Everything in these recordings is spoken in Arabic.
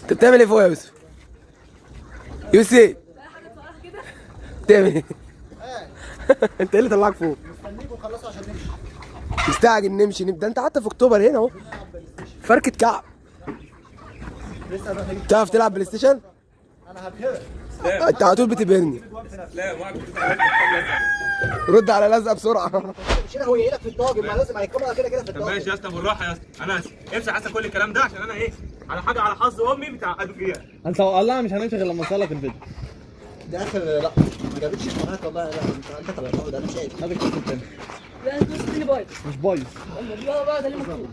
انت بتعمل ايه فوق يا يوسف؟ يوسف بتعمل ايه؟ انت ايه اللي طلعك فوق؟ مستنيك وخلصوا عشان نمشي. مستعجل نمشي نبدا. انت حتى في اكتوبر هنا اهو. فركة كعب. تعرف تلعب بلاي ستيشن؟ انا هبهرك. انت على طول بتبهرني. رد على لزقه بسرعه. مش هنا هو يقلق في الطاجن، ما لازم هيكمل كده في الطاجن. ماشي يا اسطى بالراحه يا اسطى، انا امسح حتى كل الكلام ده عشان انا ايه على حاجه على حظ امي بتعقدوا فيها. انت والله مش هنمشي غير لما نصلك الفيديو. ده اخر لا ما جابتش معاك والله. لا انت طبعا ده انا مش قادر. هذا الكتب الثاني لا انت بص اللي بايظ. مش بايظ. والله بقى ده اللي مكتوب.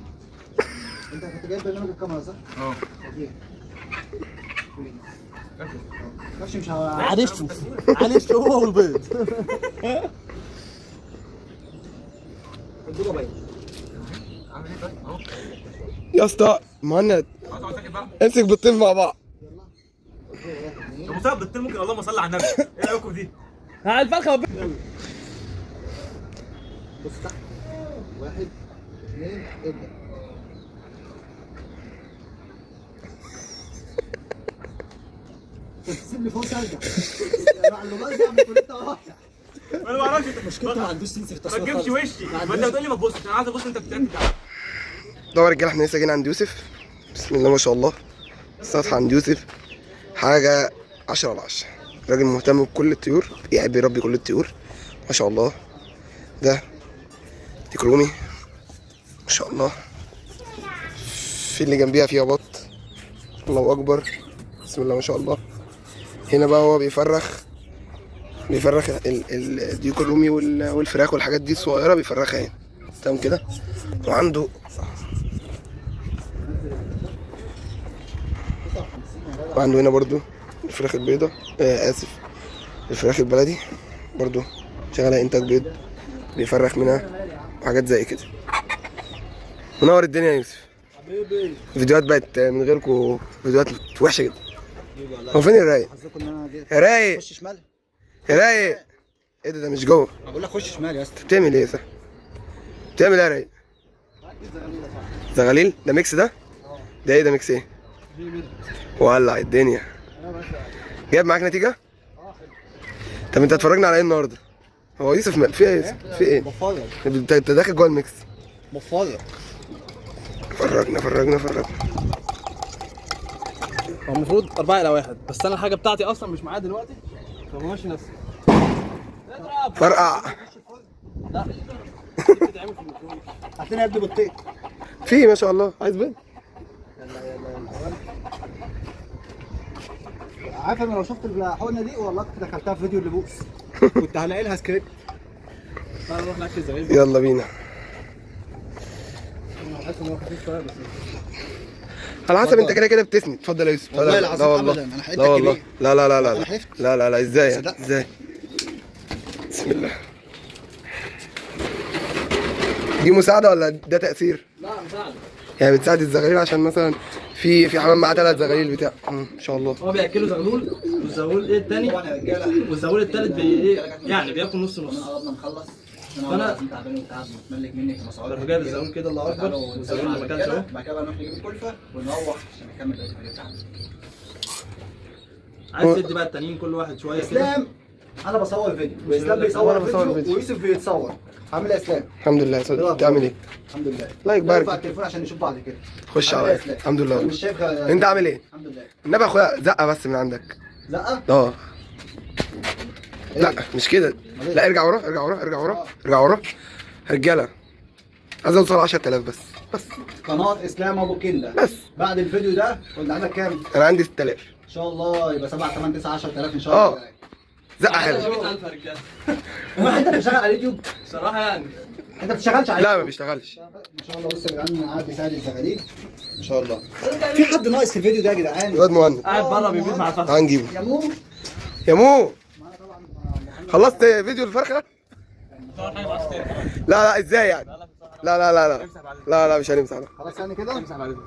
انت كنت جايب برنامج الكاميرا صح؟ اه معلش مش معلش هو والبيض. الدنيا بايظه. عامل ايه طيب اهو. يا اسطى مهند خلاص ساكت بقى. امسك بيضتين مع بعض. طب مصاب بالتين ممكن اللهم صل على النبي. ايه رايكم في دي؟ الفرخه بص تحت. 1 2 ابدا. سيب لي فرصه ارجع. يا معلومات دي عم تقول انت واحد. انا ما اعرفش انت مشكلته ما عندوش سنس في ما التصوير تجيبش وشي. ما انت بتقول لي ما تبصش، انا عايز ابص انت بتاكد. ده يا رجاله احنا لسه جايين عند يوسف. بسم الله ما شاء الله. السطح عند يوسف حاجه 10 على 10. راجل مهتم بكل الطيور، يعني بيربي كل الطيور ما شاء الله. ده ديك رومي ما شاء الله. في اللي جنبيها فيها بط، الله اكبر، بسم الله ما شاء الله. هنا بقى هو بيفرخ الديك الرومي والفراخ والحاجات دي الصغيره بيفرخها هنا تمام كده. وعنده هنا برضو الفراخ البيضة، اسف الفراخ البلدي برضو شغالة انتاج بيض، بيفرخ منها وحاجات زي كده. منور الدنيا يا يوسف. حبيبي الفيديوهات بقت من غيركم فيديوهات وحشة جدا. هو فين الرايق؟ حظكم ان انا جيت. يا رايق خش شمال. يا رايق. ايه ده مش جوه. بقول لك خش شمال يا اسطى. بتعمل ايه صح؟ بتعمل ايه يا رايق؟ زغاليل ده ميكس ده؟ ده ايه ده ميكس ايه؟ ولع الدنيا. جايب معاك نتيجة؟ طب انت اتفرجنا على ايه النهارده؟ هو يوسف في ايه؟ في ايه؟ بفرج انت داخل جوه الميكس. بفرج. فرجنا هو المفروض 4-1 بس انا الحاجه بتاعتي اصلا مش معايا دلوقتي فماشي نفسي. فرقع. لا بتتعمل في الميكرويف. هاتنا يا ابني بطيء. في ما شاء الله عايز بيض. عارف انا لو شفت الحقنه دي والله كنت دخلتها في فيديو اللي بوس. كنت هلاقي لها سكريبت. تعالى نروح ناكل زي يلا بينا. حاسس ان هو خفيف شويه بس على حسب انت كده بتسند. اتفضل يا يوسف. والله العظيم والله. ابدا انا حقيقتك لا والله كبير. لا أنا حلفت. لا ازاي صدقت. ازاي؟ بسم الله. دي مساعدة ولا ده تأثير؟ لا مساعده. يعني بتساعد الزغاليل عشان مثلا في حمام معاه 3 زغاليل بتاع ان شاء الله. هو بياكلوا زغلول والزغلول ايه التاني طبعا يا رجاله والزغلول التالت ايه يعني بياكل نص قربنا نخلص. فأنا تعبان وتعب متملك منك يا مسعود. بروح جايب الزغلول كده الله اكبر والزغلول ما كانش اهو. بعد كده بقى نروح نجيب الكلفه ونروح عشان نكمل بقيه الفيديو بتاعنا. عايز تدي بقى التانيين كل واحد شويه كده. اسلام انا بصور فيديو واسلام بيصور فيديو ويوسف بيتصور. عامل ايه يا اسلام؟ الحمد لله يا صديقي. بتعمل ايه؟ الحمد لله. لايك بارك. ارفع التليفون عشان نشوف بعض كده. خش عامل إيه على يا إسلام؟ الحمد لله. مش شايف انت عامل ايه؟ الحمد لله. النبي يا اخويا زقه بس من عندك. زقه؟ اه لا مش كده. لا ارجع ورا. رجاله عايز اوصل 10000 بس. قناه اسلام ابو كنده. بس بعد الفيديو ده كنت عندك كام؟ انا عندي 6000 ان شاء الله يبقى 7 8 9 10000 ان شاء الله. زقه حلوه. 100000 يا رجاله. هو انت بتشتغل على اليوتيوب؟ بصراحه يعني انت بتشتغلش على لا ما اليوتيوب؟ بيشتغلش. ما شاء الله. بص يا جدعان قاعد بيساعد الزغاليل ما شاء الله. في حد ناقص في الفيديو ده يا جدعان؟ الواد مهند قاعد بره بيبيت مع الفخذ. هنجيبه. يا مو يا مو خلصت فيديو الفرخه؟ لا ازاي يعني؟ لا مش هنمسح. خلاص يعني كده؟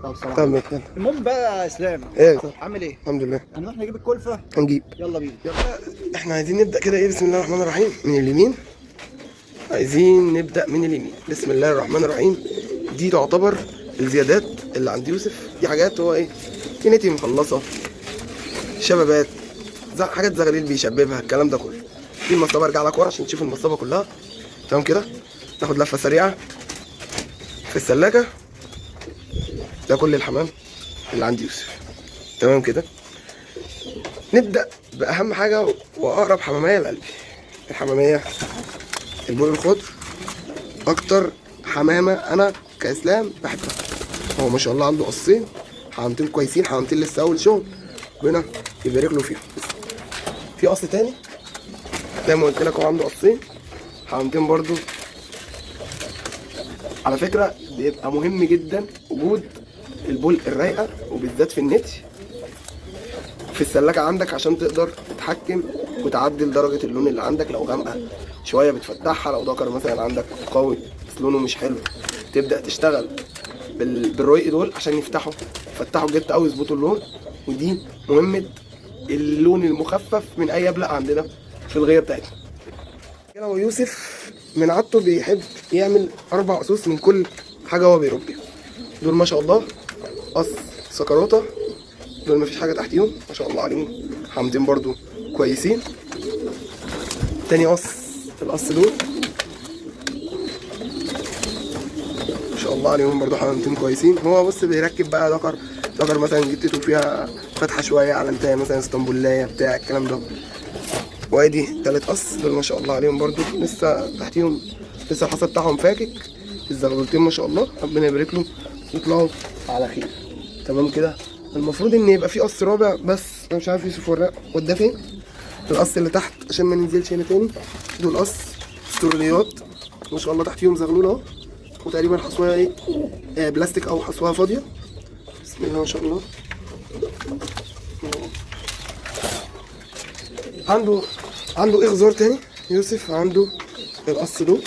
طب سلام. تمام. المهم بقى يا اسلام ايه عامل ايه؟ الحمد لله. هنروح نجيب الكلفه. هنجيب. يلا بينا. احنا عايزين نبدا كده ايه بسم الله الرحمن الرحيم من اليمين. عايزين نبدا من اليمين بسم الله الرحمن الرحيم. دي تعتبر الزيادات اللي عند يوسف دي حاجات هو ايه، في نتي مخلصه، شبابات، حاجات زغاليل بيشببها، الكلام ده كله. دي المصطبه، ارجع لك ورا عشان تشوف المصطبه كلها. تمام كده، ناخد لفه سريعه في السلاكه. ده كل الحمام اللي عند يوسف. تمام كده، نبدا باهم حاجه واقرب حماميه لقلبي، الحماميه البول الخضر. اكتر حمامه انا كاسلام بحبها. هو ما شاء الله عنده قصين، حمامتين كويسين، حمامتين لسه اول شغل، ربنا يبارك له فيهم. في قص تاني زي ما قلت لك، هو عنده قصين، حمامتين برضو. على فكره بيبقى مهم جدا وجود البول الرايقه، وبالذات في النت في السلاكه عندك، عشان تقدر تتحكم وتعدل درجه اللون اللي عندك. لو غامقه شويه بتفتحها، لو ذكر مثلا عندك قوي بس لونه مش حلو، تبدا تشتغل بالرقيق دول عشان يفتحوا جدا او يظبطوا اللون. ودي مهمه اللون المخفف من اي ابلق عندنا في الغيه بتاعتنا. كده هو يوسف من عادته بيحب يعمل 4 قصوص من كل حاجه هو بيربيها. دول ما شاء الله قص سكروته، دول مفيش حاجه تحتيهم ما شاء الله عليهم، حمامتين برضو كويسين. تاني القص دول ما شاء الله عليهم برضو حمامتين كويسين. هو بص بيركب بقى ذكر مثلا جبتته فيها فتحه شويه على انتهى مثلا اسطنبولايه بتاع الكلام ده. وادي تالت قص، دول ما شاء الله عليهم برضو لسه تحتيهم، لسه الحصى بتاعهم فاكك، الزغلولتين ما شاء الله ربنا يبارك له يطلعوا على خير. تمام كده، المفروض ان يبقى في قص رابع، بس انا مش عارف يوسف وداه فين. القص اللي تحت عشان ما ننزلش هنا تاني. دول قص استروليات ما شاء الله تحتيهم زغلول اهو، وتقريبا حصواها ايه بلاستيك او حصواها فاضيه. بسم الله ما شاء الله. عنده ايه غزار تاني يوسف، عنده القص دول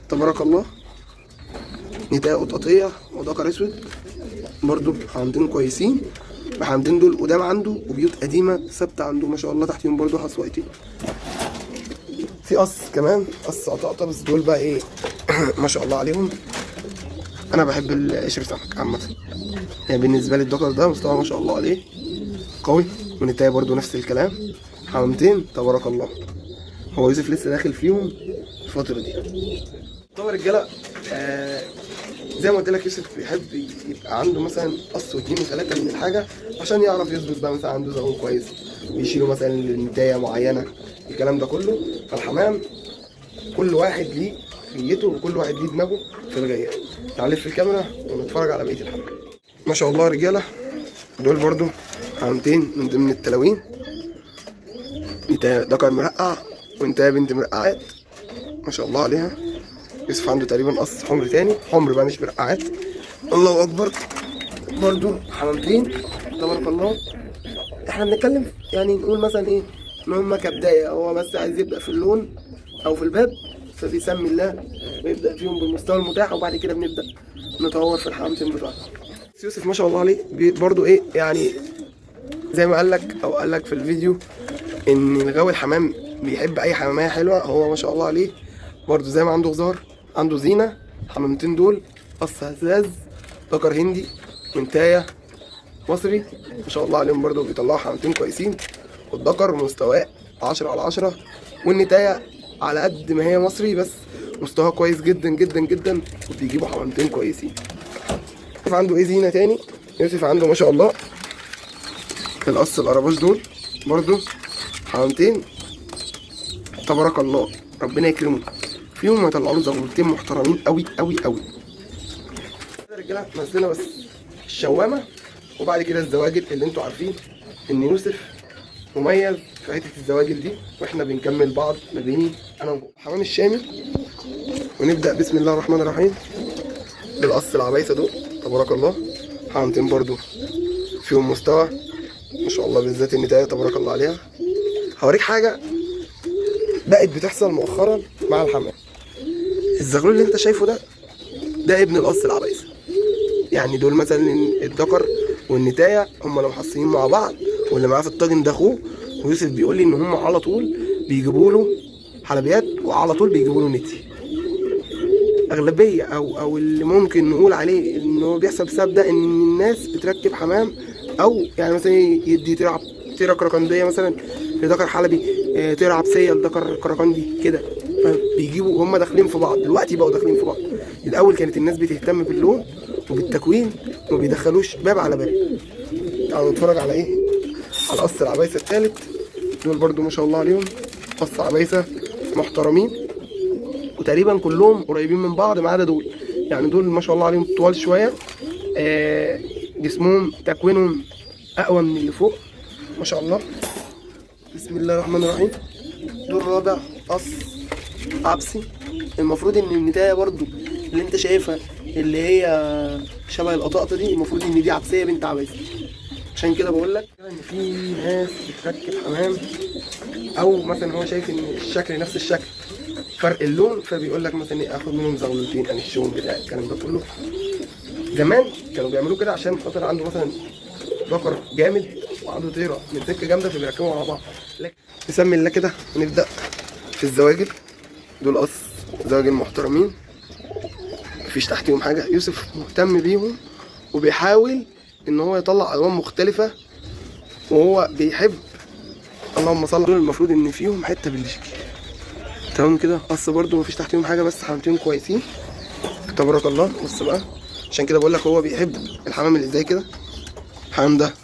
تبارك الله، نتاية قطاطية وذكر اسود برضو، حمامتين كويسين. الحمامتين دول قدام عنده وبيوت قديمة ثابتة عنده ما شاء الله، تحتيهم برضو حصويتين. في قص كمان، قص قطاطة، بس دول بقى ايه ما شاء الله عليهم. انا بحب القشر سمك عامة، يعني بالنسبة لي الذكر ده مستوى ما شاء الله عليه قوي، والنتاية برضو نفس الكلام، حمامتين تبارك الله. هو يوسف لسه داخل فيهم الفترة دي. طبعا رجالة زي ما قلت لك يوسف بيحب يبقى عنده مثلا قص واثنين وثلاثة من الحاجة عشان يعرف يظبط بقى، مثلا عنده زغلول كويس بيشيله مثلا لنتاية معينة، الكلام ده كله. فالحمام كل واحد ليه نيته وكل واحد ليه دماغه في الغاية. تعالى في الكاميرا ونتفرج على بقية الحمام. ما شاء الله رجالة، دول برضو حمامتين من ضمن التلاوين، نتاية ذكر مرقع ونتاية بنت مرقعات ما شاء الله عليها. يوسف عنده تقريبا قص حمر تاني، حمر بقى مش مرقعات. الله اكبر، برضو حمامتين تبارك الله. احنا بنتكلم يعني نقول مثلا ايه، ان هما كبدايه، هو بس عايز يبدا في اللون او في الباب، فبيسمي الله ويبدا فيهم بالمستوى المتاح، وبعد كده بنبدا نطور في الحمامتين بتوعنا. يوسف ما شاء الله عليه برضو ايه يعني، زي ما قال لك في الفيديو ان الغاوي الحمام بيحب اي حماميه حلوه. هو ما شاء الله عليه برضو زي ما عنده غزار عنده زينه. حمامتين دول قص هزاز ذكر هندي ونتايه مصري ما شاء الله عليهم، برضو بيطلعوا حمامتين كويسين، والذكر مستواه 10/10، والنتايه على قد ما هي مصري بس مستواها كويس جدا جدا جدا، وبيجيبوا حمامتين كويسين. يوسف عنده ايه زينه تاني، يوسف عنده ما شاء الله القص القرباش دول برضو حمامتين تبارك الله ربنا يكرمه فيهم، هيطلعوا له زغلولتين محترمين قوي قوي قوي. يا رجاله نزلنا بس الشوامه، وبعد كده الزواجل اللي انتوا عارفين ان يوسف مميز في حته الزواجل دي، واحنا بنكمل بعض ما بيني انا وهو. الحمام الشامي، ونبدا بسم الله الرحمن الرحيم بالقص العبايسه دول تبارك الله، حمامتين برضو فيهم مستوى ما شاء الله، بالذات النتايه تبارك الله عليها. هوريك حاجه بقت بتحصل مؤخرا مع الحمام. الزغلول اللي انت شايفه ده ابن القص العبايسه، يعني دول مثلا الذكر والنتايه هم لو محصنين مع بعض، واللي معاه في الطاجن ده اخوه. ويوسف بيقول لي ان هم على طول بيجيبوا له حلبيات وعلى طول بيجيبوا له نتي. الاغلبيه او اللي ممكن نقول عليه ان هو بيحصل بسبب ده، ان الناس بتركب حمام، او يعني مثلا يدي تيره كركنديه مثلا لذكر حلبي، تيره عبسيه لذكر كركندي كده، فبيجيبوا هم داخلين في بعض. دلوقتي بقوا داخلين في بعض. الاول كانت الناس بتهتم باللون وبالتكوين وما بيدخلوش باب على باب. تعالوا نتفرج على ايه؟ على قص العبايسه الثالث. دول برضو ما شاء الله عليهم قص عبايسه محترمين، وتقريبا كلهم قريبين من بعض ما عدا دول. يعني دول ما شاء الله عليهم طوال شويه، جسمهم تكوينهم اقوى من اللي فوق ما شاء الله. بسم الله الرحمن الرحيم. دول رابع قص عبسي. المفروض ان النتايه برضو اللي انت شايفها اللي هي شبه القطاطه دي، المفروض ان دي عبسيه بنت عبايسه. عشان كده بقول لك ان في ناس بتركب حمام، او مثلا هو شايف ان الشكل نفس الشكل فرق اللون، فبيقول لك مثلا ايه اخد منهم زغلولتين عن الشون بتاع الكلام ده كله. زمان كانوا بيعملوا كده عشان خاطر عنده مثلا ذكر جامد وعنده طيره من سكه جامده فبيركبوا على بعض. لكن نسمي الله كده ونبدا في الزواجل. دول قص زواجل محترمين مفيش تحتيهم حاجه. يوسف مهتم بيهم وبيحاول ان هو يطلع الوان مختلفه، وهو بيحب. اللهم صل. دول المفروض ان فيهم حته بالشكل تمام كده. قص برده مفيش تحتيهم حاجه بس حمامتين كويسين تبارك الله. بص بقى، عشان كده بقول لك هو بيحب الحمام اللي زي كده. الحمام ده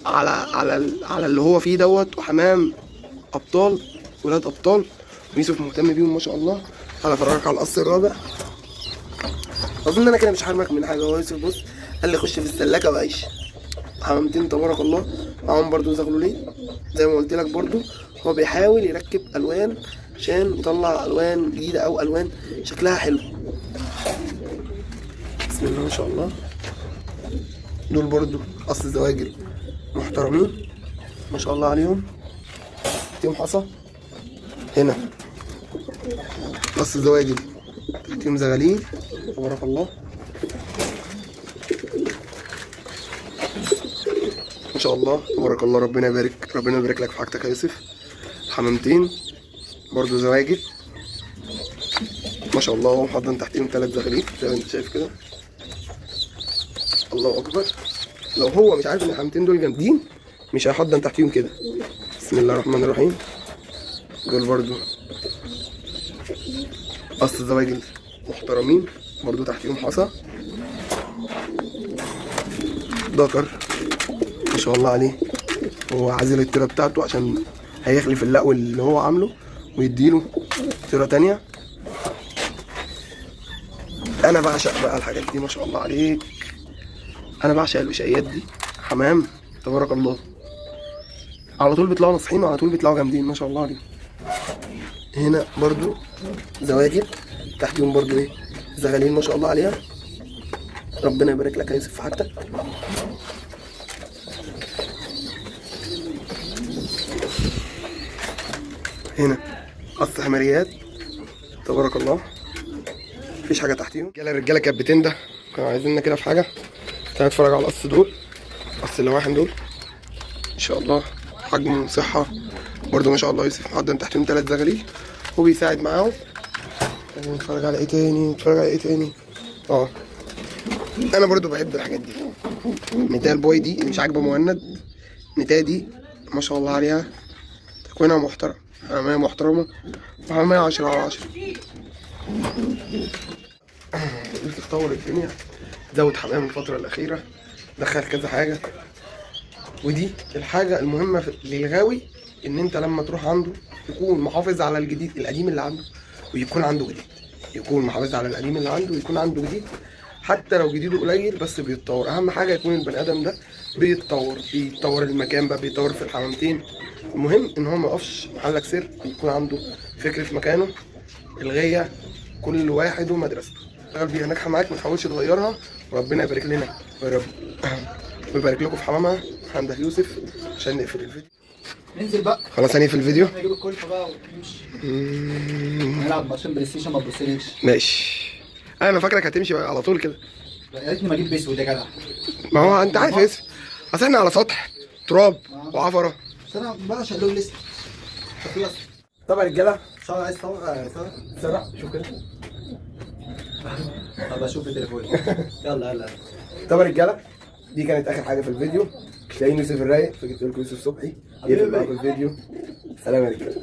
على اللي هو فيه دوت، وحمام ابطال ولاد ابطال، ويوسف مهتم بيهم ما شاء الله. تعالى افرجك على القص الرابع. اظن انا كده مش هرمك من حاجه. هو يوسف بص قال لي خش في السلاكه وعيش. حمامتين تبارك الله معاهم برضو زغلولين زي ما قلت لك. برضو هو بيحاول يركب الوان عشان يطلع الوان جديده او الوان شكلها حلو. بسم الله ما شاء الله. دول برضو قص زواجل محترمين ما شاء الله عليهم. تحتيهم حصى. هنا قص زواجل تحتيهم زغاليل تبارك الله ما شاء الله تبارك الله. ربنا يبارك لك في حاجتك يا يوسف. حمامتين برضو زواجل ما شاء الله، ومحضن تحتيهم 3 زغاليل زي ما انت شايف كده. الله اكبر. لو هو مش عارف ان الحمامتين دول جامدين مش هيحضن تحتيهم كده. بسم الله الرحمن الرحيم. دول برضو قص زواجل محترمين برضو تحتيهم حصى. ذكر ما شاء الله عليه. هو عازل التيره بتاعته عشان هيخلف اللقو اللي هو عامله ويديله تيره تانية. انا بعشق بقى الحاجات دي ما شاء الله عليك. انا بعشق الوشايات دي. حمام تبارك الله على طول بيطلعوا ناصحين وعلى طول بيطلعوا جامدين ما شاء الله عليهم. هنا برضو زواجل تحتيهم برضو ايه زغالين ما شاء الله عليها. ربنا يبارك لك يا يوسف في حاجتك. هنا قص حماريات تبارك الله مفيش حاجه تحتيهم. الرجاله كانت بتنده كانوا عايزيننا كده في حاجه. تعالى نتفرج على القص دول. قص اللواحم دول ان شاء الله حجم صحه برضو ما شاء الله. يوسف محضن تحتهم 3 زغاليل وبيساعد معاهم. نتفرج على ايه تاني. انا برضو بحب الحاجات دي. نتايه البوي دي اللي مش عاجبه مهند. النتايه دي ما شاء الله عليها تكوينها محترم، حمامية محترمة وحمامية 10 على 10. يوسف طور الدنيا، زود حمام الفترة الأخيرة، دخل كذا حاجة. ودي الحاجة المهمة للغاوي، إن أنت لما تروح عنده يكون محافظ على الجديد القديم اللي عنده ويكون عنده جديد. يكون محافظ على القديم اللي عنده ويكون عنده جديد، حتى لو جديده قليل بس بيتطور. أهم حاجة يكون البني آدم ده بيتطور المكان بقى، بيتطور في الحمامتين. المهم ان هو ما يقفش محلك سر، يكون عنده فكر في مكانه. الغايه كل واحد ومدرسته. اشتغل بيها ناجحه معاك ما تحاولش تغيرها، وربنا يبارك لنا يا رب ويبارك لكم في حمامها. عندك يوسف عشان نقفل الفيديو. ننزل بقى خلاص هنقفل الفيديو. نجيب الكلفه بقى ونمشي نلعب ماتشين بلاي ستيشن. ما تبصليش ماشي. انا فاكرك هتمشي على طول كده. يا ريتني ما اجيب بيسود يا جدع. ما هو انت عارف يا يوسف اصل احنا على سطح تراب وعفره. بس انا بعشق اللون الاسود. طبعا رجاله عايز طبعا سرع شوف كده. طب اشوف التليفون. يلا يلا. طب يا رجاله دي كانت اخر حاجه في الفيديو. تلاقي يوسف الرايق فجبت لكم يوسف صبحي يقفل معاكم الفيديو. سلام يا رجاله.